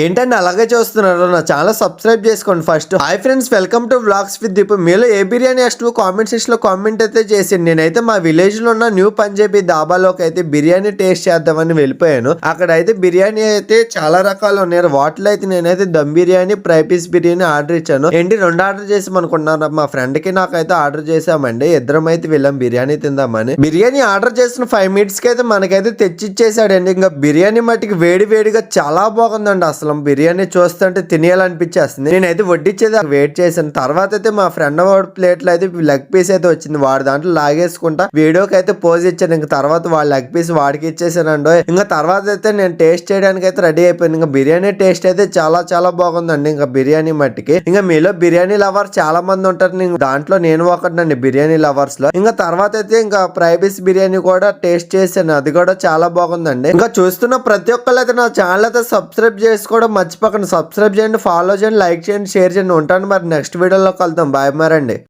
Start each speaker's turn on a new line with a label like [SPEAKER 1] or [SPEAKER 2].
[SPEAKER 1] ఏంటంటే అలాగే చూస్తున్నారు నా ఛానల్ సబ్స్క్రైబ్ చేసుకోండి first. Hi friends, welcome to vlogs with Deepu. మీలో ఏ బిర్యానీ ఇష్టం కామెంట్ సెక్షన్ లో కామెంట్ అయితే చేసింది. నేనైతే మా విలేజ్ లో ఉన్న న్యూ పంజాబీ దాబాలోకి అయితే బిర్యానీ టేస్ట్ చేద్దామని వెళ్ళిపోయాను. అక్కడ అయితే బిర్యానీ అయితే చాలా రకాలు ఉన్నాయి. వాటిలో అయితే నేనైతే dum biryani, fry piece biryani order ఇచ్చాను. ఏంటి 2 ఆర్డర్ చేసామనుకుంటున్నారు. మా ఫ్రెండ్ కి నాకైతే ఆర్డర్ చేసామండి. ఇద్దరం అయితే వెళ్ళాం బిర్యానీ తిందామని. బిర్యానీ ఆర్డర్ చేసిన 5 minutes కి అయితే మనకైతే తెచ్చిచ్చేసాడండి. ఇంకా బిర్యానీ మట్టికి వేడి వేడిగా చాలా బాగుందండి. అసలు బిర్యానీ చూస్తుంటే తినేయాలనిపించేస్తుంది. నేనైతే వడ్డిచ్చేది వెయిట్ చేశాను. తర్వాత అయితే మా ఫ్రెండ్ వాడి ప్లేట్ లో అయితే లెగ్ పీస్ అయితే వచ్చింది. వాడి దాంట్లో లాగేసుకుంటా వీడియోకి అయితే పోజ్ ఇచ్చాను. ఇంకా తర్వాత వాడి లెగ్ పీస్ వాడికి ఇచ్చేసానండి. ఇంకా తర్వాత అయితే నేను టేస్ట్ చేయడానికి అయితే రెడీ అయిపోయింది. ఇంకా బిర్యానీ టేస్ట్ అయితే చాలా చాలా బాగుందండి. ఇంకా బిర్యానీ మట్టికి ఇంకా మీలో బిర్యానీ లవర్ చాలా మంది ఉంటారు. దాంట్లో నేను ఒకటినండి బిర్యానీ లవర్స్ లో. ఇంకా తర్వాత అయితే ఇంకా ఫ్రై పీస్ బిర్యానీ కూడా టేస్ట్ చేశాను. అది కూడా చాలా బాగుందండి. ఇంకా చూస్తున్న ప్రతి ఒక్కరు అయితే నా ఛానల్ అయితే సబ్స్క్రైబ్ చేసుకోవడం మర్చిపోకండి. సబ్స్క్రైబ్ చేయండి, ఫాలో చేయండి, లైక్ చేయండి, షేర్ చేయండి. ఉంటాను మరి నెక్స్ట్ వీడియోలో కలుద్దాం. బాయ్ మరండి.